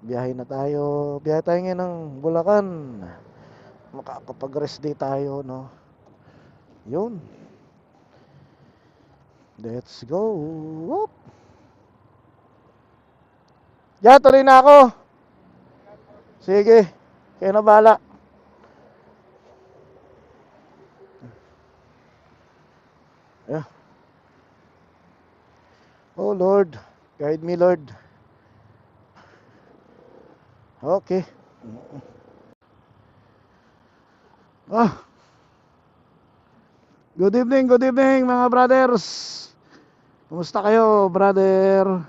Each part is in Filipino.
Biyahe na tayo. Biyahe tayo ngayon ng Bulacan. Makakapag-rest day tayo, no? Yun. Let's go. Whoop. Ya, tuloy na ako. Sige. Kayo na bahala. Yeah. Oh Lord, guide me Lord. Okay. Ah. Good evening mga brothers. Kumusta kayo, brother?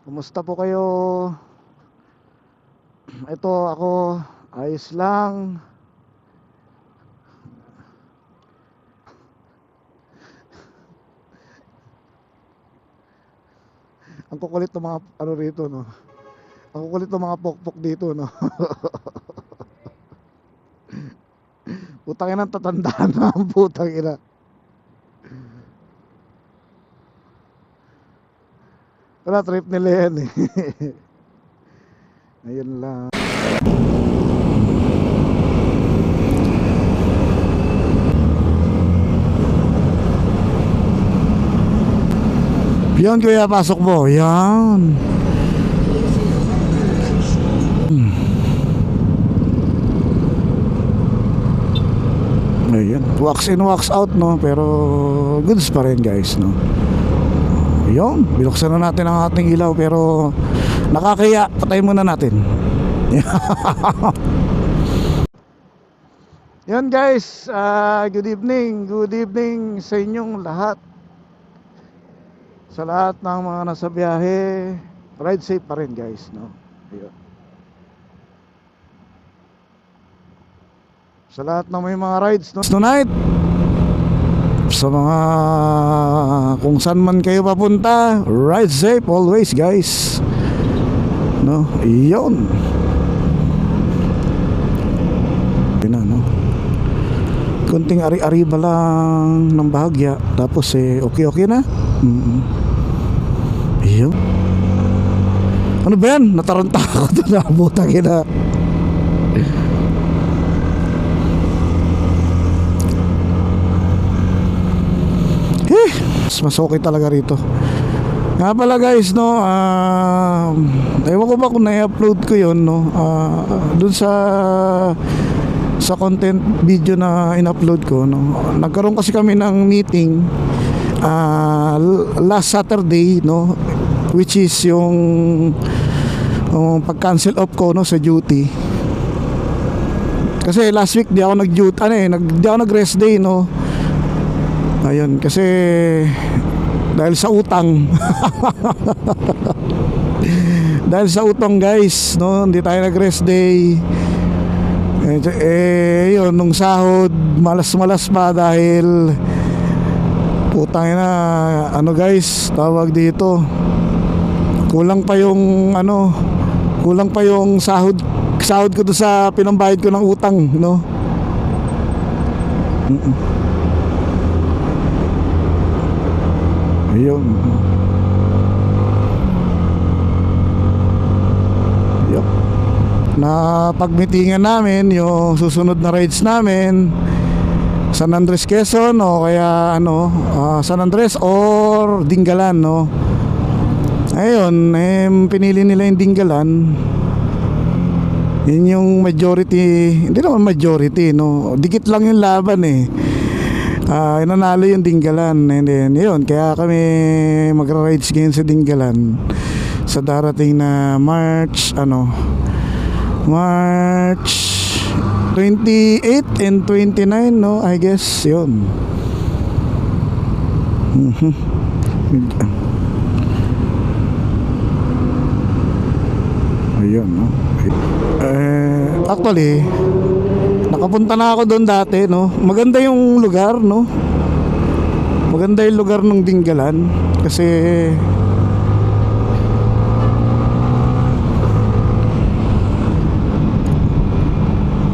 Kumusta po kayo? Ito ako, ayos lang. Ang kukulit ng mga ano rito, no? Ang kukulit ng mga pokpok dito, no? Putang ina, tatandaan na ang putang ina. Wala, trip nila yan eh. Ayun lang. Yan kuya, pasok mo. Yan. Ayan. Wax in, wax out, no? Pero goods pa rin guys, no? Yun. Binuksan na natin ang ating ilaw pero nakakaya. Patayin muna natin. Yan guys. Good evening. Good evening sa inyong lahat. Sa lahat ng mga nasa biyahe, ride safe pa rin guys, no? Ayun. Sa lahat ng may mga rides, no? Tonight, sa mga kung saan man kayo papunta, ride safe always guys, no? Iyon. Yun na, no? Kunting ari-ari ba lang ng bahagya, tapos okay na. Iyo. Ano ba yan? Nataranta ako doon na butang ina. Mas okay talaga rito. Nga pala guys, no, ewan ko ba kung na-upload ko yun, no, dun sa content video na in-upload ko, no. Nagkaroon kasi kami ng meeting last Saturday, no, which is yung pag-cancel off ko, no, sa duty. Kasi last week di ako nag-duty, di ako nag-rest day, no. Ayun, kasi dahil sa utang. Dahil sa utang guys, no, hindi tayo nag-rest day. Yun, nung sahod malas-malas pa dahil putang ina, ano guys, tawag dito, kulang pa yung sahod ko doon sa pinambayad ko ng utang, no. Ayun. Yup. Na pagmitingan namin yung susunod na rides namin, San Andres, Quezon, o kaya San Andres or Dingalan, no. Ayun, pinili nila yung Dingalan. Yun yung majority, hindi naman majority, no. Dikit lang yung laban nanalo yung Dingalan, and then yun, kaya kami magra-rides ngayon sa Dingalan sa darating na March 28 and 29, no, I guess yun. Ayun, no. Actually nakapunta na ako doon dati, no. Maganda yung lugar, no. Maganda yung lugar ng Dingalan kasi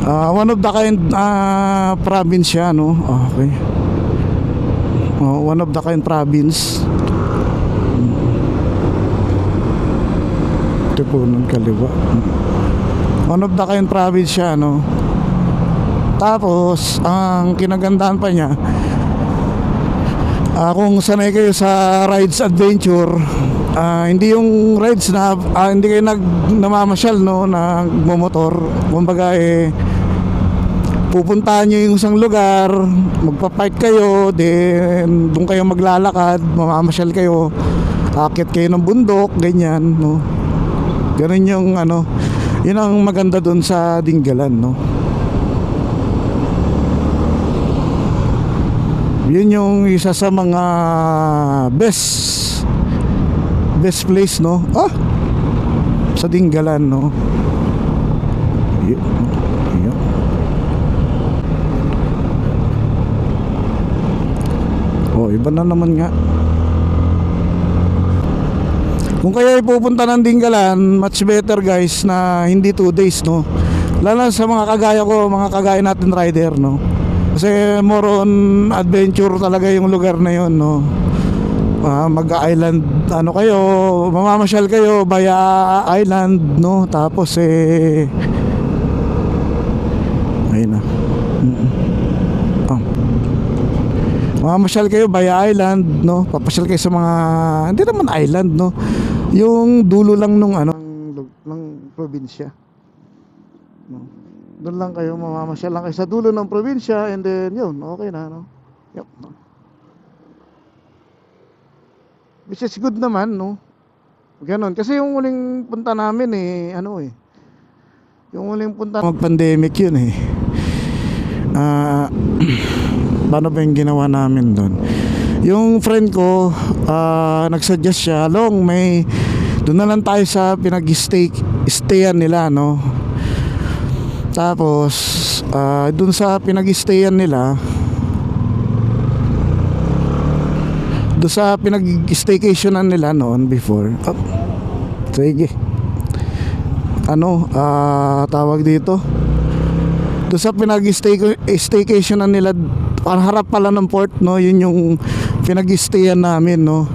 one of the kind province siya, no. Okay. One of the kind province. Tipunan kaliwa. One of the kind province siya, no? Tapos ang kinagandahan pa niya, kung sanay kayo sa rides adventure, hindi yung rides na hindi kayo namamasyal, no, nagmomotor. Kumbaga pupuntahan nyo yung isang lugar, magpapark kayo, then doon kayo maglalakad, mamamasyal kayo, aakyat kayo ng bundok, ganyan, no. Ganun yung yun ang maganda doon sa Dingalan, no. Yun yung isa sa mga best place, no, sa Dingalan, no. Yun. Iba na naman nga. Kung kaya ipupunta ng Dingalan, much better guys na hindi 2 days, no. Lalo sa mga kagaya ko, mga kagaya natin rider, no. Kasi more on adventure talaga yung lugar na yun, no. Mag-island kayo, mamamasyal kayo via island, no. Tapos ayun na. Mamamasyal kayo via island, no. Papasyal kayo sa mga hindi naman island, no. Yung dulo lang nung ng probinsya, no. Doon lang kayo, mamamasyal lang kayo sa dulo ng probinsya, and then yun, okay na, no. Yep. Which is good naman, no. Ganon. Kasi yung huling punta namin yung huling punta mag-pandemic yun paano ba yung ginawa namin doon? Yung friend ko nagsuggest siya, doon na lang tayo sa pinag-stayan nila, no. Tapos doon sa pinag-stayan nila, doon sa pinag-staycationan nila noon before, sige, tawag dito, doon sa pinag-staycationan nila, harap pala ng port, no. Yun yung pinag-stayan namin, no.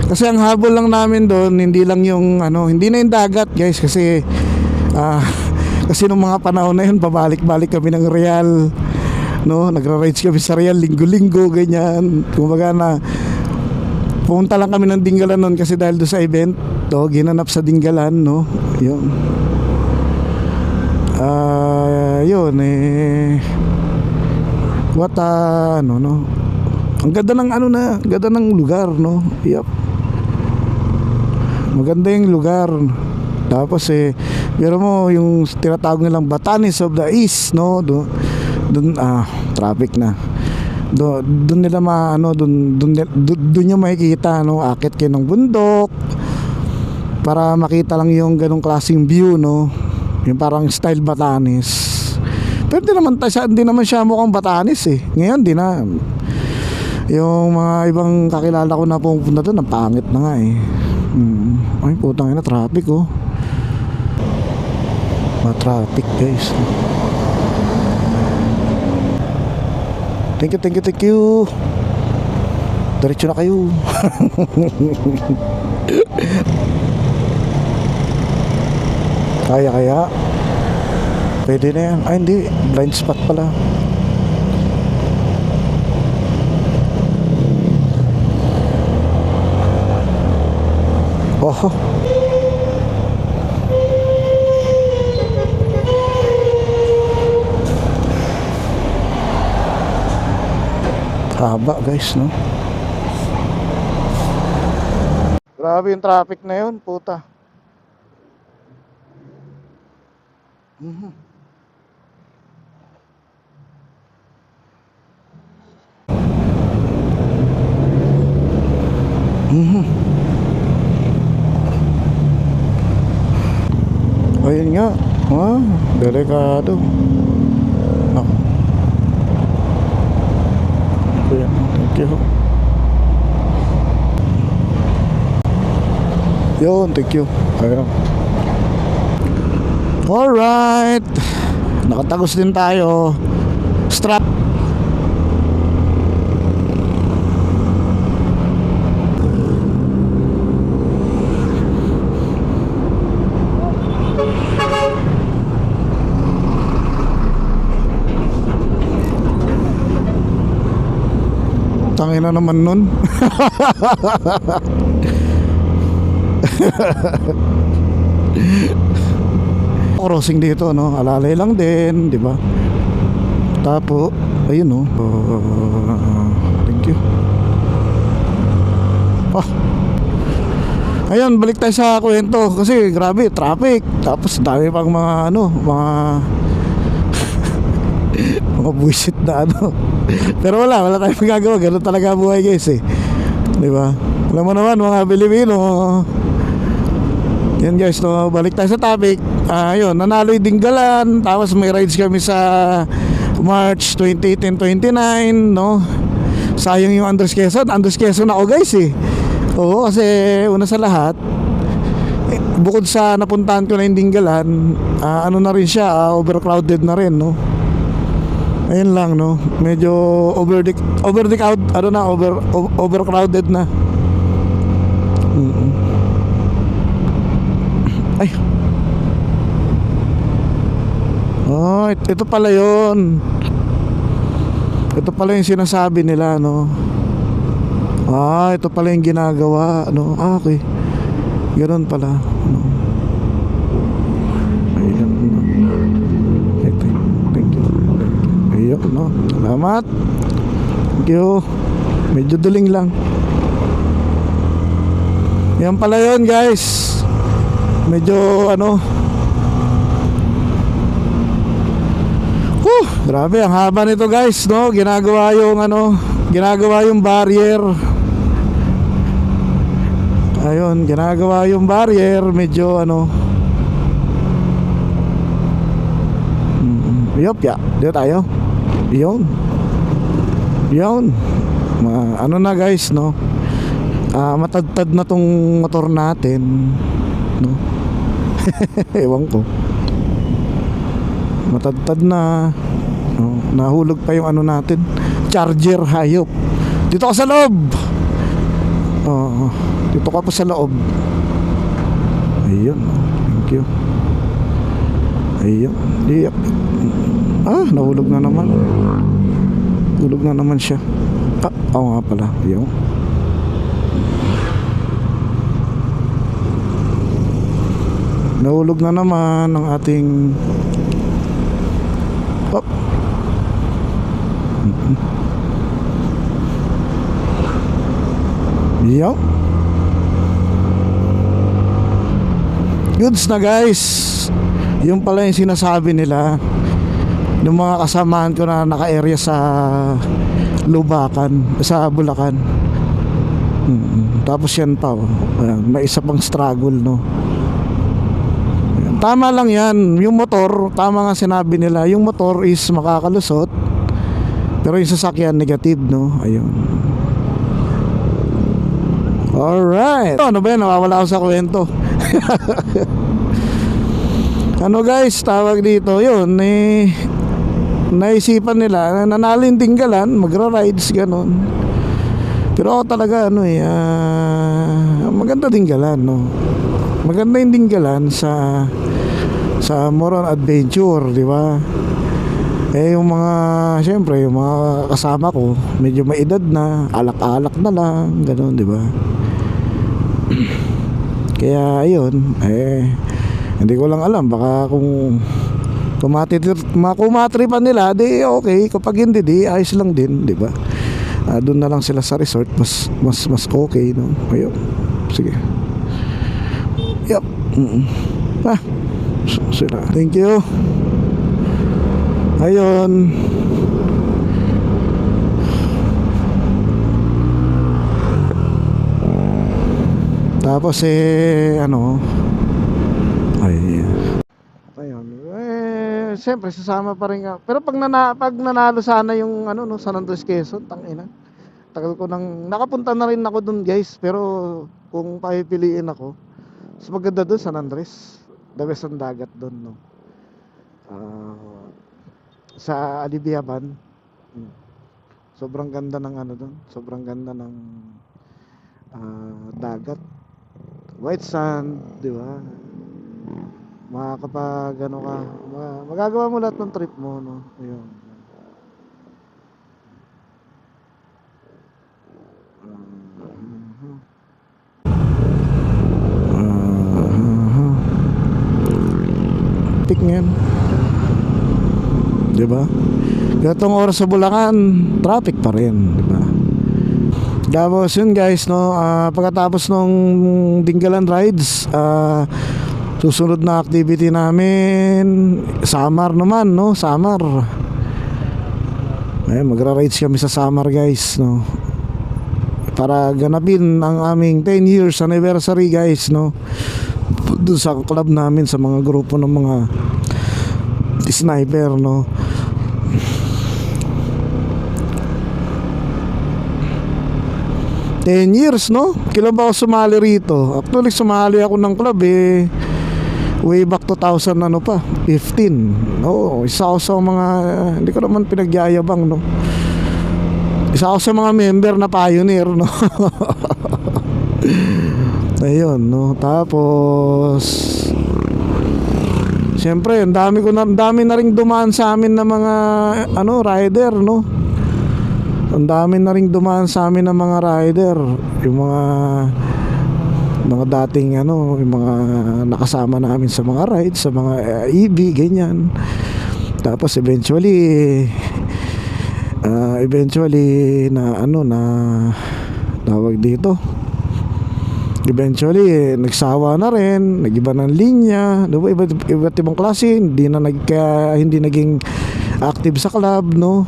Kasi ang habol lang namin doon, hindi lang yung hindi na yung dagat, guys, kasi kasi nung mga panahon na yun, pabalik-balik kami ng Real, no. Nagra-rides kami sa Real linggo-linggo, ganyan. Kumbaga pumunta lang kami ng Dingalan noon kasi dahil doon sa event, ginanap sa Dingalan, no. Yun. Yun what no. Ang ganda ng ganda ng lugar, no. Yep. Maganda yung lugar. Tapos pero mo yung tinatawag nilang Batanes of the East, no. Doon traffic na. Doon nila doon nyo makikita, no. Akit kayo ng bundok para makita lang yung ganong klaseng view, no. Yung parang style Batanes. Pero hindi naman siya mukhang Batanes Ngayon di na. Yung mga ibang kakilala ko na pupunta doon, ang pangit na nga Ay putang ina, traffic traffic, guys. Thank you. Diretso na kayo. Kaya pwede na yan. Ay hindi, blind spot pala. Haba, guys, no. Grabe yung traffic na yun, puta. Ayun nga, delikado. Ayan, thank you. Yun, thank you. Ayan. Alright, nakatagos din tayo. Strap. tangina naman nun. Crossing dito, no? Alalay lang din, di ba? Tapo, ayun, no? Thank you. Ayun, balik tayo sa kwento. Kasi grabe, traffic. Tapos dami pang mga ano, mga buwisit na ano. Pero wala tayong magagawa. Ganun talaga buhay, guys, eh. Di ba? Alam mo naman, mga Pilipino. Yan, guys, no? Balik tayo sa topic. Ayun, nanalo yung Dinggalan. Tapos may rides kami sa March 28 and 29, no? Sayang yung Andres Quezon. Andres Quezon ako, guys, eh. Oo, kasi una sa lahat, bukod sa napuntahan ko na yung Dinggalan, ano na rin siya, overcrowded na rin, no? Ayun lang, no? Medyo overcrowded na. Ay. Oh, ito pala yun. Ito pala yung sinasabi nila, no? Ito pala yung ginagawa, ano? Okay. Ganoon pala, ano? Ayan, no? Thank you. Ayun, no? Salamat. Thank you. Medyo duling lang. Yan pala yun, guys. Medyo, ano? Grabe, ang haba nito, guys, no? Ginagawa yung barrier. Ayun, ginagawa yung barrier. Medyo ano. Yup, ya. Dito tayo. Yun. Ano na, guys, no? Matadtad na tong motor natin, no? Ewan ko. Matadtad na, no? Nahulog pa yung ano natin, charger, hayop. Dito ka sa loob. Dito ka pa sa loob. Ayun. Thank you. Ayun. Yep. Nahulog na naman. Hulog na naman siya. Oo nga pala. Ayun. Nahulog na naman ang ating Yo. Goods na, guys. Yung pala yung sinasabi nila ng mga kasamahan ko na naka-area sa Lubacan, sa Bulacan. Tapos yan pa, may isa pang struggle, no? Tama lang yan. Yung motor, tama nga sinabi nila, yung motor is makakalusot, pero yung sasakyan negative, no? Ayun. Alright. Ano ba yan? Nawawala ako sa kwento. Ano, guys, tawag dito, yun, naisipan nila, nanalo yung Dinggalan, magra-rides, ganon. Pero ako talaga, maganda Dinggalan, no? Maganda yung Dinggalan sa more on adventure, di ba? Yung mga, syempre, yung mga kasama ko, medyo may edad na, alak-alak na lang, ganon, di ba? Kaya ayun, hindi ko lang alam, baka kung kumatripan nila, di okay. Kapag hindi, di ayos lang din, di ba? Doon na lang sila sa resort, mas okay, no? Ayun, sige. Yup. Sila. Thank you. Ayun. Tapos ano, ayun, siyempre sasama pa rin ako. Pero pag nanalo sana yung ano, no, San Andres Quezon, tangina. Tagal ko nang nakapunta na rin ako dun, guys. Pero kung papipiliin ako, mas maganda dun San Andres. The best ang dagat dun, no. Sa Alibiaban, sobrang ganda ng ano dun. Sobrang ganda ng dagat. White sand, di ba? Makakapag ano ka, magagawa mo lahat ng trip mo, no? Ayun. traffic ngayon. 'Di ba? Gatong oras sa Bulacan, traffic pa rin, 'di ba? Tapos yun guys, no, pagkatapos nung Dinggalan rides, susunod na activity namin, Samar naman, no, Samar. Ay, magra-rides kami sa Samar guys, no, para ganapin ang aming 10 years anniversary guys, no, doon sa club namin, sa mga grupo ng mga sniper, no. Ten years, no? Kailan ba ako sumali rito? Actually, sumali ako ng club way back 2000 ano pa, 15. Oo, isa ako sa mga, hindi ko naman pinagyayabang, no? Isa ako sa mga member na pioneer, no? Ayun, no? Tapos siyempre, ang dami na ring dumaan sa amin na mga rider, no? Ang dami na ring dumaan sa amin ng mga rider, yung mga dating yung mga nakasama namin sa mga rides, sa mga EV, ganyan. Tapos eventually na tawag dito, eventually nagsawa na rin, nagiba ng linya, diba? Iba't ibang klase, hindi naging active sa club, no?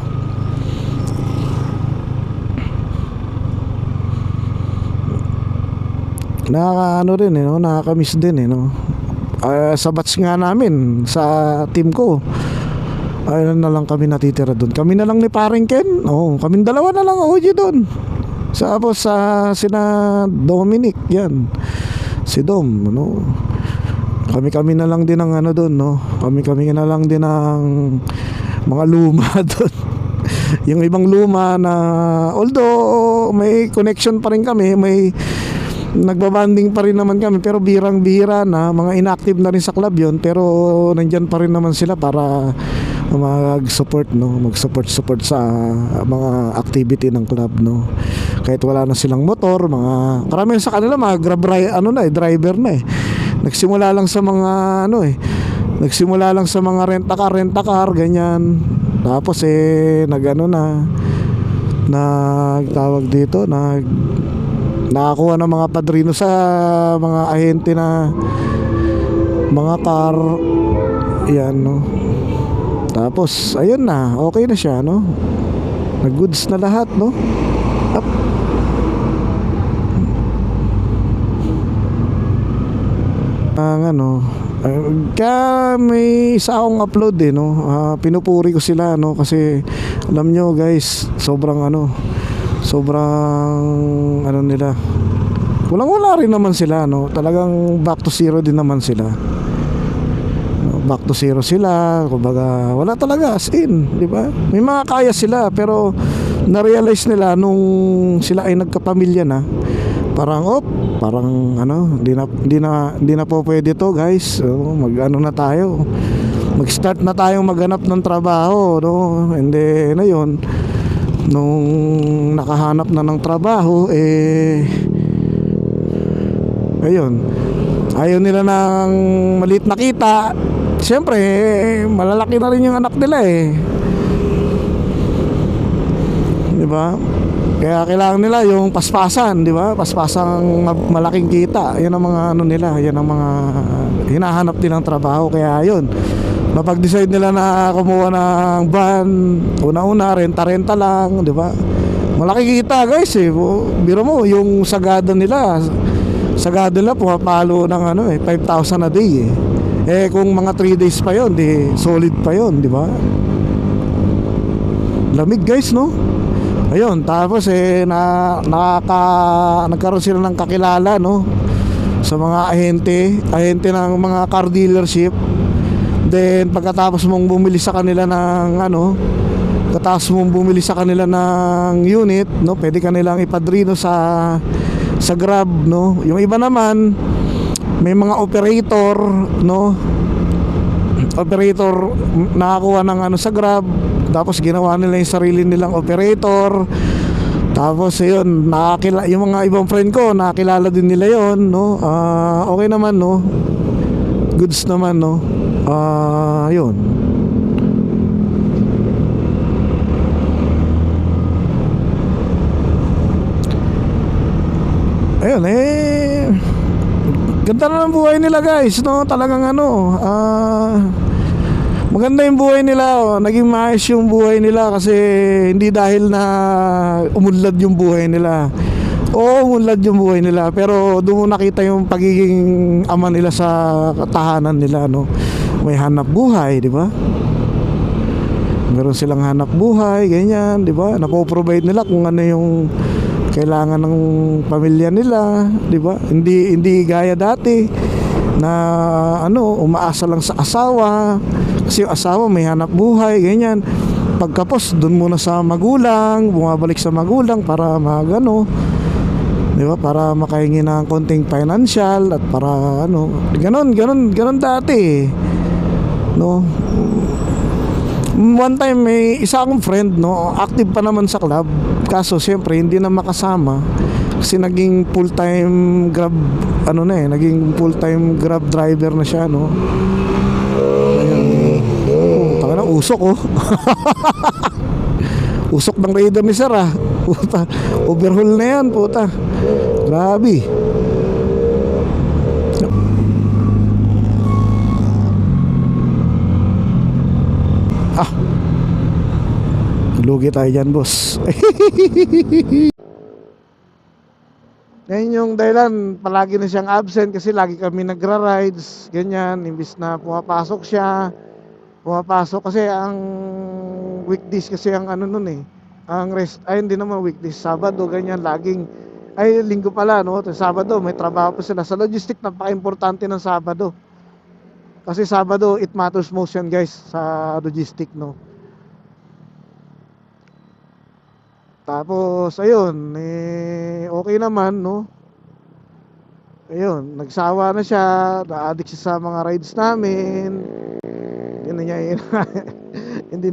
Nakaka-miss din, no? Sa batch nga namin, sa team ko, ayun na lang kami natitira doon. Kami na lang ni Paring Ken, kami dalawa na lang OG doon. Tapos sina Dominic, yan, si Dom, no? Kami na lang din ng doon, no? Kami na lang din ng mga luma doon. Yung ibang luma na, although may connection pa rin kami, may nagbabanding pa rin naman kami, pero birang-bihira na, mga inactive na rin sa club yon, pero nandyan pa rin naman sila para mag-support, no, mag-support sa mga activity ng club, no. Kahit wala na silang motor, karamihan sa kanila mga grab driver na nagsimula lang sa mga nagsimula lang sa mga rent-a-car ganyan. Tapos nagtawag dito, nakakuha ng mga padrino sa mga ahente na mga car, yan, no. Tapos ayun na, okay na siya, no, nag-goods na lahat, no. Up. Kaya may isa akong upload, no. Pinupuri ko sila, no, kasi alam nyo guys, sobrang nila, wala rin naman sila, no. Talagang back to zero din naman sila, back to zero sila, kumbaga wala talaga, as in, di ba? May mga kaya sila, pero na-realize nila nung sila ay nagkapamilya na, parang hindi na po pwede to guys, na tayo, mag-start na tayong maghanap ng trabaho, no. Hindi na yun, nung nakahanap na ng trabaho, ayun, ayaw nila ng maliit na kita. Siyempre, malalaki na rin yung anak nila, di ba? Kaya kailangan nila yung paspasan, di ba? Paspasang malaking kita. Yan ang mga nila, yan ang mga hinahanap nilang trabaho. Kaya yun, napag-decide nila na kumuha ng van, una-una renta lang, di ba? Malaki kita guys, biro mo yung sagada nila pumapalo ng 5,000 a day, kung mga 3 days pa yon, di solid pa yon, di ba? Lamig guys, no. Ayun, tapos nagkaroon sila ng kakilala, no, sa mga ahente ng mga car dealership. Then pagkatapos mong bumili sa kanila ng unit, no, pwede ka nilang ipadrino sa Grab, no. Yung iba naman may mga operator, no, nakakuha ng sa Grab, tapos ginawa nila yung sarili nilang operator. Tapos yun, yung mga ibang friend ko nakakilala din nila yon, no. Okay naman, no, goods naman, no. Yun. Ayun ganda na ng buhay nila guys, no? Talagang maganda yung buhay nila, oh. Naging maayos yung buhay nila kasi hindi dahil na umunlad yung buhay nila. Oo, umunlad yung buhay nila, pero doon mo nakita yung pagiging ama nila sa tahanan nila, no? May hanap buhay, di ba? Meron silang hanap buhay, ganyan, di ba? Napoprovide nila kung ano yung kailangan ng pamilya nila, di ba? Hindi gaya dati na umaasa lang sa asawa kasi yung asawa may hanap buhay, ganyan. Pagkapos doon muna sa magulang, bumabalik sa magulang para di ba? Para makahingi ng konting financial at para ganon dati, no? One time may isa akong friend, no, active pa naman sa club, kaso siyempre hindi na makasama kasi naging full-time Grab naging full-time Grab driver na siya, no. Ayun. Taka na usok, oh. Usok ng Raider ni Sir, puta. Overhaul na yan, puta. Grabe. Lugi tayo dyan, boss. Ngayon yung dahilan, palagi na siyang absent kasi lagi kami nagra-rides, ganyan, imbis na pumapasok siya. Pumapasok kasi ang weekdays kasi ang ang rest, ay hindi naman weekdays, Sabado, ganyan, linggo pala, no? Sabado, may trabaho pa sila. Sa logistic, napaka-importante ng Sabado. Kasi Sabado, it matters most yan, guys, sa logistic, no? Tapos ayun, okay naman, no? Ayun, nagsawa na siya, na-addict siya sa mga rides namin. Hindi na niya hindi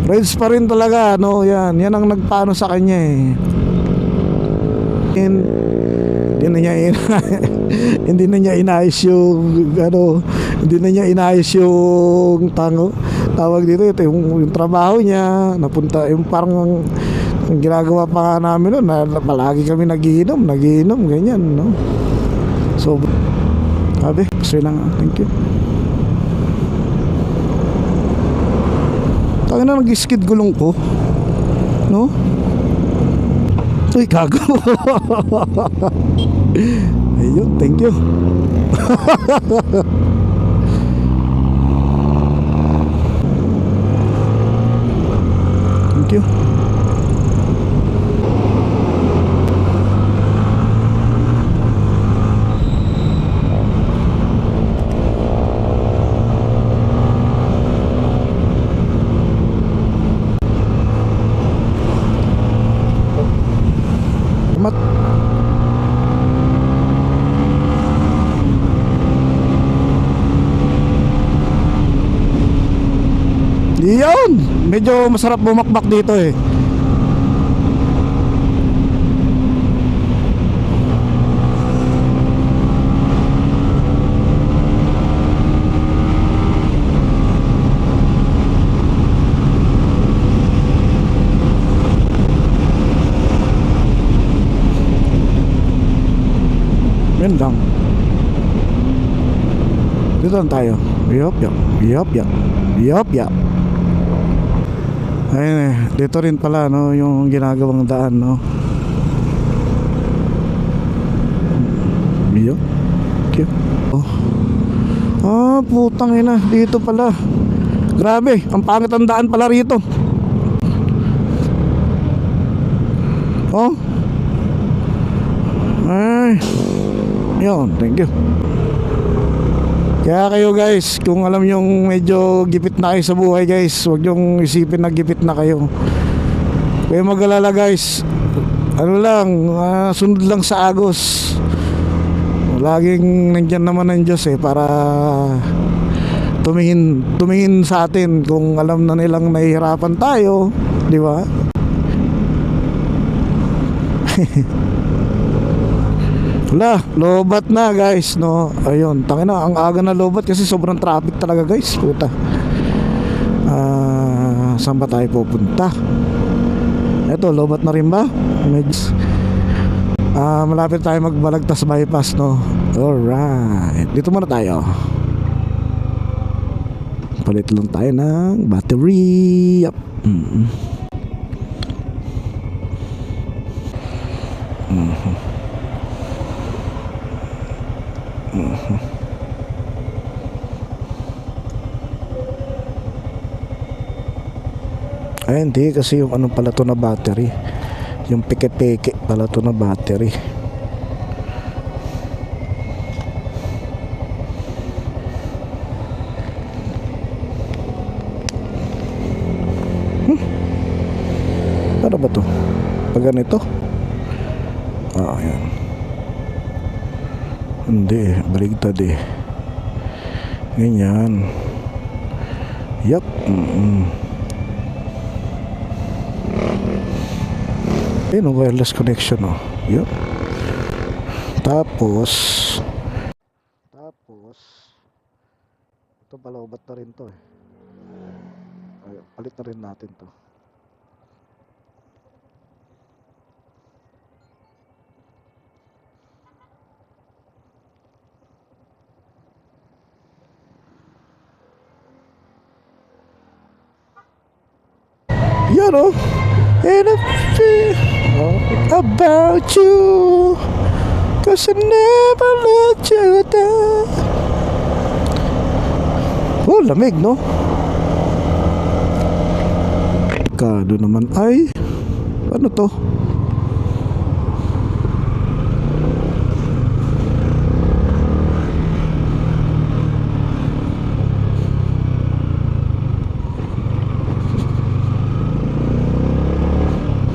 rides pa rin talaga, no? Yan ang nagpaano sa kanya, eh. Hindi na niya hindi na niya inayos yung hindi na niya inayos yung tawag dito, ito yung trabaho niya, napunta yung parang ang ginagawa pa nga namin noon, na palagi kami nagiinom ganyan, no. So sabi, pasay lang, thank you. Tayo na nag-skid gulong ko, no. Uy, kago. Ayun, thank you. Thank you. Yun, medyo masarap bumakbak dito, eh. Yan lang. Dito lang tayo. Yup. Ayun, dito rin pala, no, yung ginagawang daan, no. Yup. Okay. Putang ina, dito pala. Grabe, ang pangit ang daan pala rito. Oh. Ay. Yun, thank you. Kaya kayo guys, kung alam yung medyo gipit na kayo sa buhay guys, huwag yung isipin na gipit na kayo. Kaya mag-alala guys, sunod lang sa agos. Laging nandyan naman ng Diyos, para tumingin sa atin kung alam na nilang nahihirapan tayo, di ba? Wala, lobat na guys, no. Ayun, tangin na, ang aga na lobat kasi sobrang traffic talaga guys. Puta. Saan ba tayo pupunta? Eto, lobat na rin ba? Medyo malapit tayo magbalagtas bypass, no. Alright, dito muna tayo. Palit lang tayo ng battery. Yup. Ay hindi, kasi yung ano pala to na battery, yung peke-peke pala to na battery. Ano ba to? Pag ganito? Ayan. Hindi, baligtad eh. Ganyan. Yup. Ayun, wireless connection, oh. Yup. Tapos ito palobat na rin to eh. Ayun, palit na rin natin to. Yan oh. And I feel about you, 'cause I never let you down. Oh, lamig no? Kado naman ay. Ano to?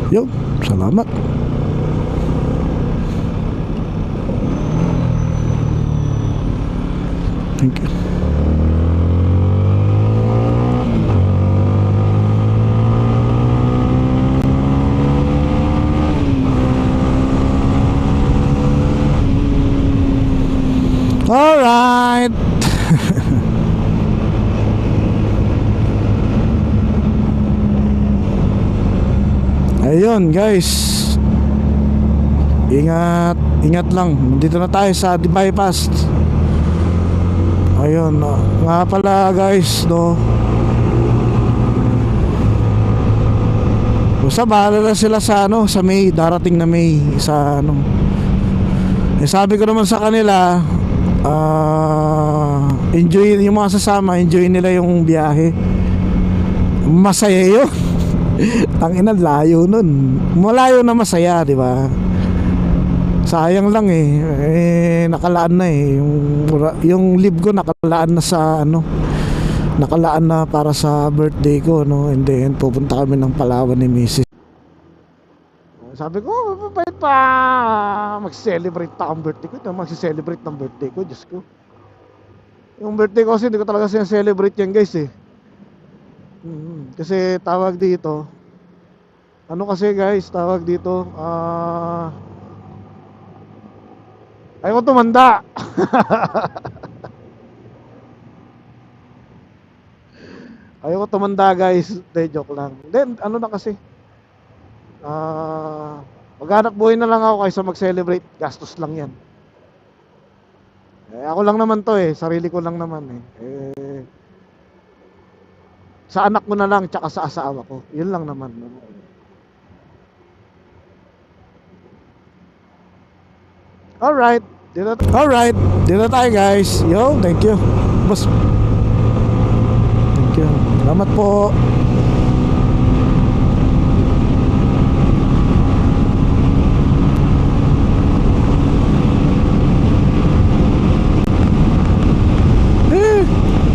Yo, salamat. Thank you. All right. Ayun guys, ingat lang. Dito na tayo sa bypass. Ayun, nga pala guys, no. Basta bahala na sila sa ano, sa May, darating na May, sa ano. Sabi ko naman sa kanila, enjoy yung mga sasama, enjoy nila yung biyahe. Masaya yun. Tangina, layo nun. Malayo na masaya, di ba? Sayang lang eh. Nakalaan na eh. Yung leave ko nakalaan na sa ano. Nakalaan na para sa birthday ko, no. And then pupunta kami ng Palawan ni Mrs. Sabi ko, mabait pa. Mag-celebrate pa ang birthday ko. Mag-celebrate ng birthday ko, Diyos ko. Yung birthday ko kasi hindi ko talaga celebrate yan guys eh. Kasi tawag dito, ano kasi guys, tawag dito, ayaw ko tumanda. Ayaw ko tumanda guys. De, joke lang. Then ano na kasi, maghanap buhay na lang ako kaysa mag-celebrate. Gastos lang yan. Ako lang naman to eh, sarili ko lang naman eh. Sa anak ko na lang, tsaka sa asawa ko. Yun lang naman. Alright. Dito tayo guys. Yo, thank you. Boss. Thank you. Salamat po.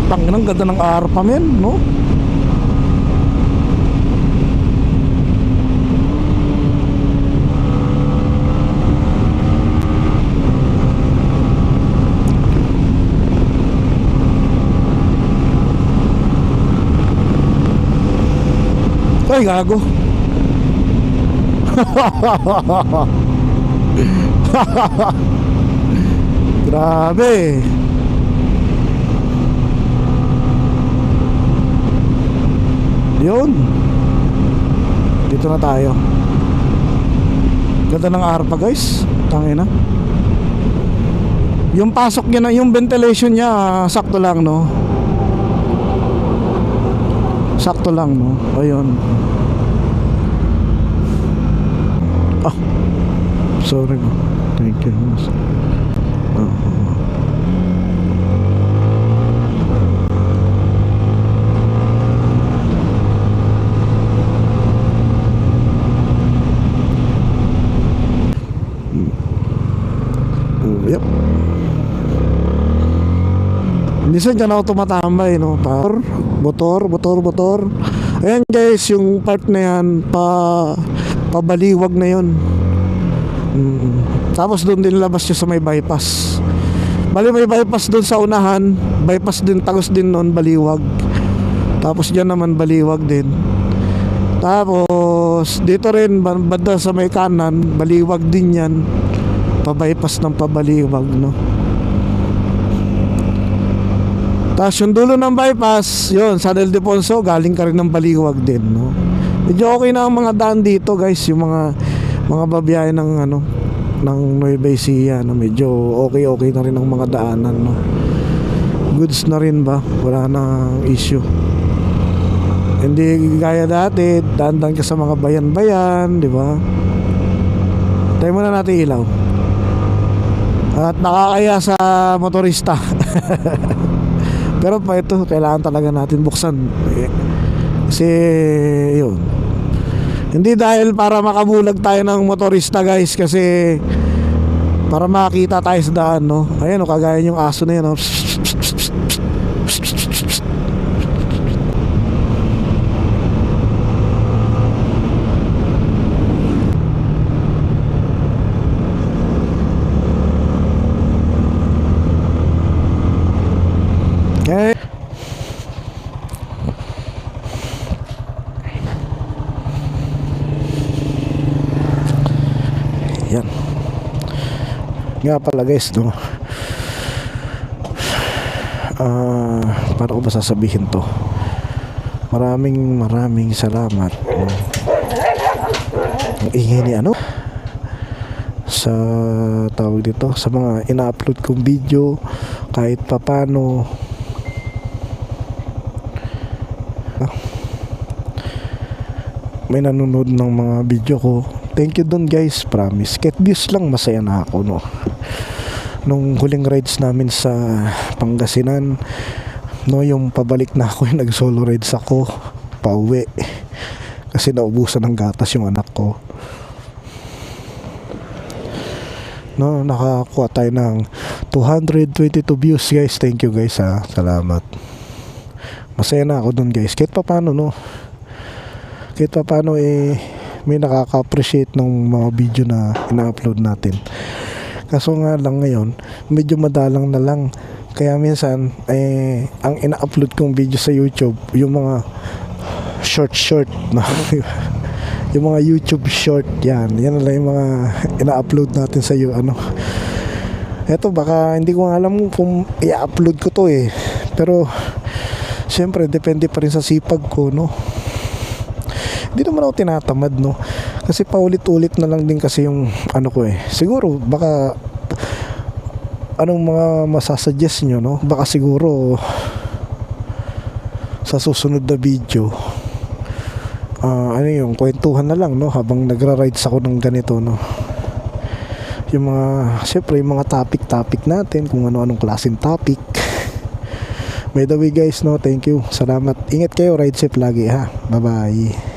Tangin, ang ganda ng araw pa men, no? Ay, gago. Grabe. Yun. Dito na tayo. Ganda ng arpa guys. Tangina. Yung pasok niya na, yung ventilation niya, sakto lang no. Sakto lang no. Ayun. Ah. Sorry bro. Thank you. Yep. Minsan dyan ako tumatambay no. Motor. Ayan guys, yung part na yan pabaliwag na yun. Tapos doon din labas siya sa may bypass. Bali may bypass doon sa unahan, bypass din, tagos din noon baliwag. Tapos dyan naman baliwag din. Tapos dito rin banda sa may kanan, baliwag din yan. Pa-bypass ng pabaliwag no. Tapos yung dulo ng bypass, yun, San Ildefonso, galing ka rin ng baliwag din no. Medyo okay na ang mga daan dito guys, yung mga babiyahe ng ano, ng Nueva Ecija no. Medyo okay na rin ang mga daanan no. Goods na rin ba, wala nang issue. Hindi gaya dati, daan ka sa mga bayan-bayan, di ba? Tayo muna natin ilaw. At nakakaya sa motorista. Pero pa ito, kailangan talaga natin buksan. Kasi yun, hindi dahil para makabulag tayo ng motorista guys, kasi para makita tayo sa daan no. Ayan o, kagaya yung aso na yun no. Okay. Yan. Nga pala guys no. Paano ko ba sasabihin to? Maraming salamat. Ang ingay ni ano? Sa tawag dito, sa mga ina-upload kong video, kahit papano may nanonood ng mga video ko. Thank you dun guys, promise. Kahit views lang, masaya na ako no. Nung huling rides namin sa Pangasinan no, yung pabalik na ako, yung nag solo rides ako pauwi kasi naubusan ng gatas yung anak ko no. Nakakuha tayo ng 222 views guys. Thank you guys ha, salamat. Masaya na ako dun guys. Kahit pa paano no, kahit pa paano may nakaka-appreciate ng mga video na ina-upload natin. Kaso nga lang ngayon, medyo madalang na lang. Kaya minsan, ang ina-upload kong video sa YouTube, yung mga short no? Yung mga YouTube short, yan na lang yung mga ina-upload natin sa ano. Eto, baka hindi ko alam kung i-upload ko to pero syempre depende pa rin sa sipag ko no. Hindi naman ako tinatamad no, kasi paulit-ulit na lang din kasi yung ano ko siguro baka anong mga masasuggest nyo no, baka siguro sa susunod na video ano yung kwentuhan na lang no, habang nagra-rides ako ng ganito no. Yung mga syempre yung mga topic natin, kung ano-anong klaseng topic. By the way guys no, thank you, salamat, ingat kayo, ride safe lagi ha, bye bye.